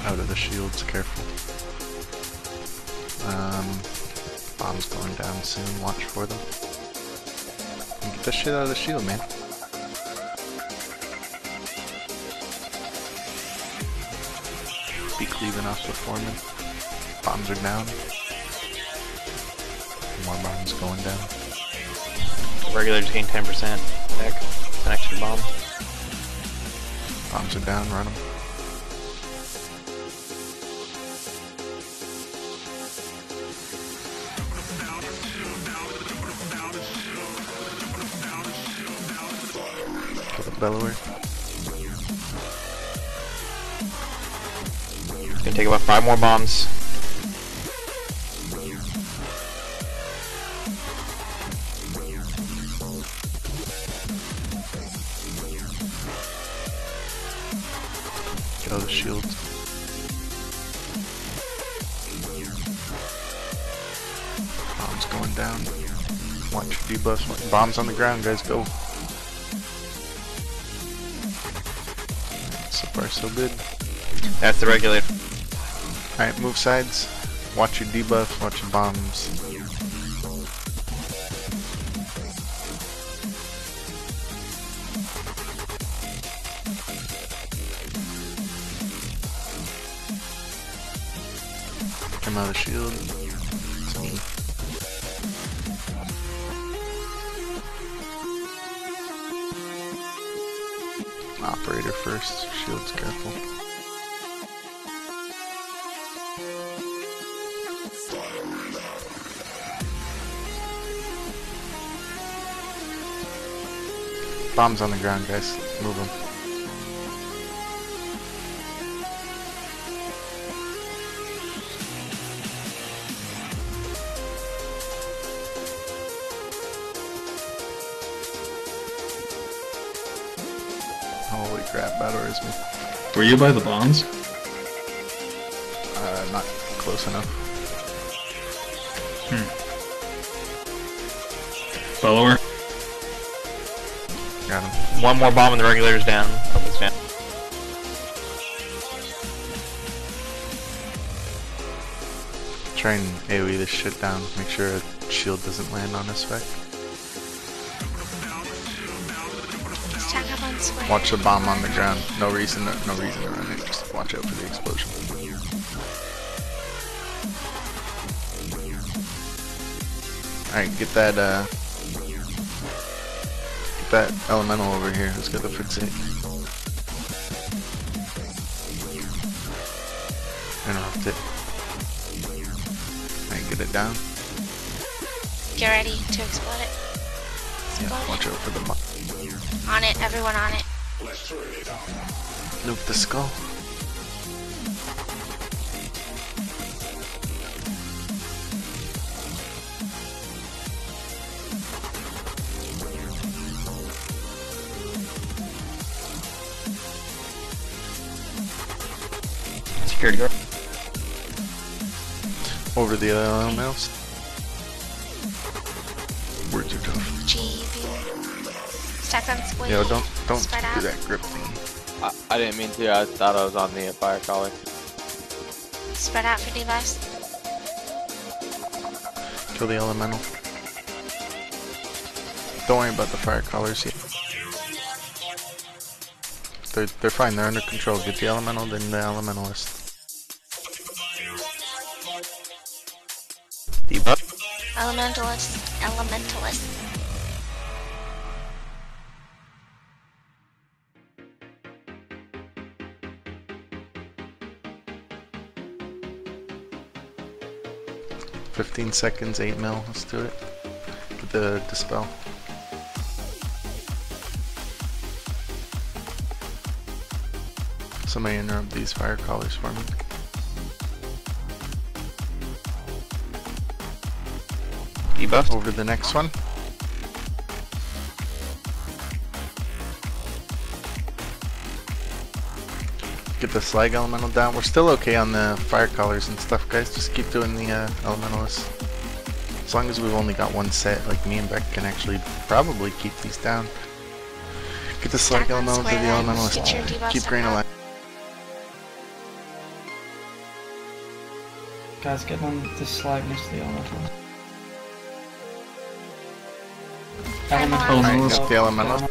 Out of the shields, careful. Bombs going down soon, watch for them. Get the shit out of the shield, man. Be cleaving off the foreman. Bombs are down. More bombs going down. Regulars gain 10% back. An extra bomb. Bombs are down, run them. Kill the bellower. It's gonna take about 5 more bombs. Kill the shields. Bombs going down. Watch your debuffs. Bombs on the ground, guys, go. So far, so good. That's the regulator. Alright, move sides. Watch your debuffs, watch your bombs. Come out of the shield. It's me. Operator first, shields careful. Bombs on the ground, guys. Move them. Holy crap, battle is me. Were you by the bombs? Not close enough. Follower? Got him. One more bomb and the regulator's down. Oh, it's down. Try and AoE this shit down. Make sure a shield doesn't land on his spec. Stack up on square. Watch the bomb on the ground. No reason to run it. Just watch out for the explosion. Alright, get that elemental over here who's got the fixate. Interrupt it. Alright, get it down. Get ready to explode it. Yeah, watch out for the bomb. On it, everyone on it. Nuke the skull. Security guard. Over the elementals. Words are tough. G view. Stack on square. Yo, don't Spread do out. that grip thing. I didn't mean to, I thought I was on the fire collar. Spread out for debuffs. Kill the elemental. Don't worry about the fire collars yet. They're fine, they're under control. Get the elemental, then the elementalist. Debuff. Elementalist. $15 seconds, 8 mil. Let's do it. Get the dispel. Somebody interrupt these fire collars for me. Debuff. Over to the next one. Get the slag elemental down. We're still okay on the fire collars and stuff, guys. Just keep doing the elementalists. As long as we've only got one set, like me and Beck can actually probably keep these down. Get the slag Stack on elementals to the square line. elementalist. Get your debuffs Keep up grain top. alive. Guys, get on this slag next to the elemental. Alright, got the elemental.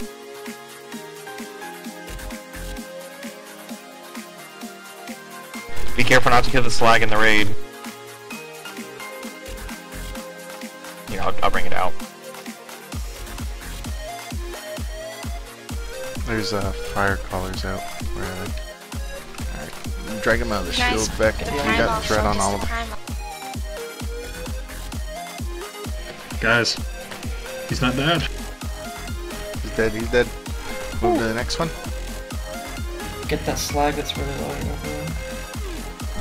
Be careful not to kill the slag in the raid. Here, I'll bring it out. There's fire collars out. Where are they? Alright, drag him out of the Guys, shield back. the We primal, got threat on focus all of the them. primal. Guys, he's not dead. He's dead, he's dead. Move to the next one. Get that slag that's really low over there.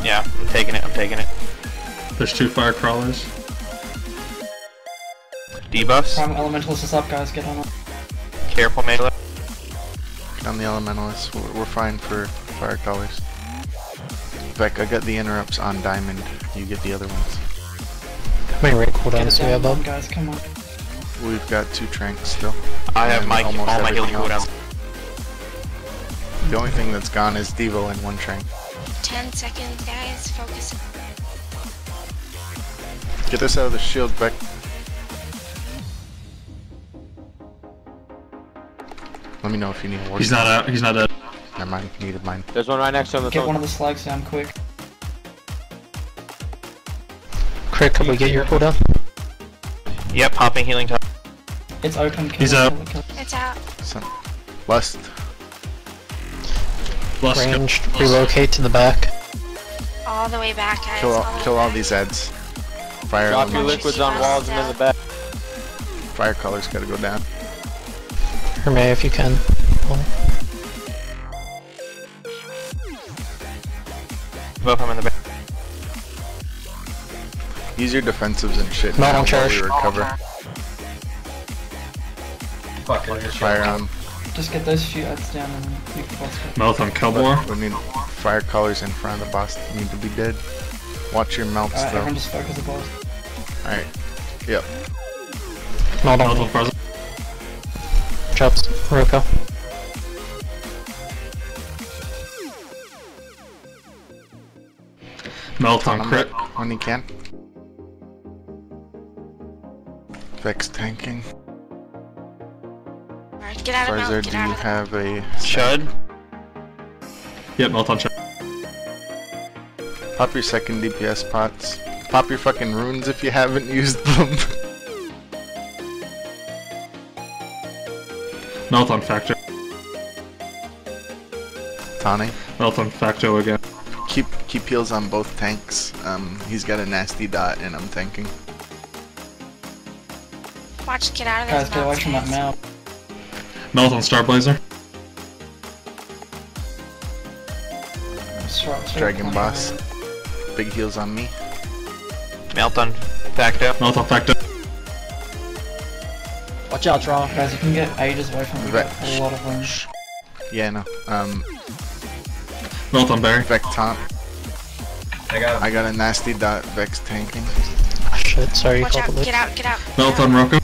Yeah, I'm taking it, I'm taking it. There's 2 fire crawlers. Debuffs. Primal elementalist is up, guys, get on it. Careful, melee. Get on the elementalists. We're fine for fire collars. Beck, I got the interrupts on diamond. You get the other ones. How many rank Get cooldowns it do we have, down, Bob? guys, come on. We've got 2 tranks still. I have And my all almost my healing everything else. cooldowns. The only thing that's gone is Devo and 1 trank. 10 seconds, guys. Focus. Get this out of the shield, Beck. Let me know if you need a He's not out. He's not dead. Never mind, needed mine. There's one right next to him. That's Get one of the slags down quick. Crit, could we get your cooldown? Yep, popping healing top. It's open, kill He's it, up. kill it, kill it. It's out. Some lust. Lost Ranged, relocate to the back. All the way back, guys. Kill all all, the kill way all back. these ads. Fire Drop your elements. liquids on walls and in the back. Fire colors gotta go down. Or May if you can. Both of them in the back. Use your defensives and shit Not now on while we charge. recover. Fire on. Just get those few ads down and then you can boss it. Mouth on Kelbor. We need fire colors in front of the boss. Need to be dead. Watch your melts Alright, though. everyone just focus the boss. Alright. Yep. Not Mouth on on me. Frozen. Chops. Roko. Mouth on On crit. Beck when you can. Vex tanking. Alright, get out of Farzer, mount. do Get you out of have a Chud. Yep, mouth on Chud. Pop your second DPS pots. Pop your fucking runes if you haven't used them. Mouth on Facto. Tawny. Mouth on Facto again. Keep heals on both tanks. He's got a nasty dot and I'm tanking. Watch, get out of Guys, those get away mounts, from that guys. mount. Mouth on Starblazer. Dragon boss. Big heals on me. Melt on Facto. Mouth on Facto. Watch out, draw. Guys, you can get ages away from it. Vex. A lot of them. Yeah, no. Mouth on Barry. Vex taunt. I got a nasty dot. Vex tanking. Ah, shit, sorry, you Watch called out, the get out, get out. Mouth on Roko.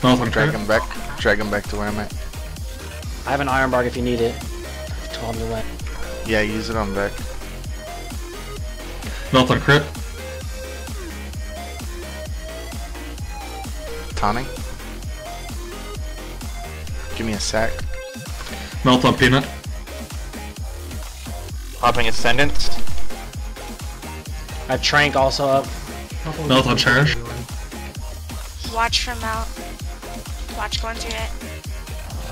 Mouth on Drag crit. him back. Drag him back to where I'm at. I have an iron bark if you need it. Told me when. Yeah, use it on Beck. Mouth on crit. Taunting. Give me a sack. Mouth on Peanut. Popping Ascendance. I have Trank also up. Mouth on Cherish. Watch from mount. Watch going through it.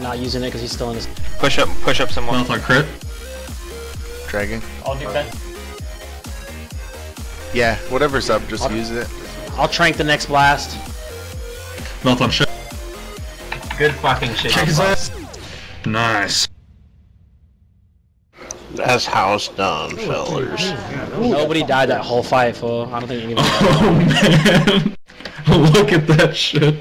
Not using it because he's still in his. Push up some more. Mouth on crit. Dragging. I'll do that. Yeah, whatever's up, just use it. I'll Trank the next blast. Mouth on shit. Good fucking shit. Nice. That's how it's done, fellas. Nobody died that whole fight, fool. I don't think anybody died. Oh man. Look at that shit.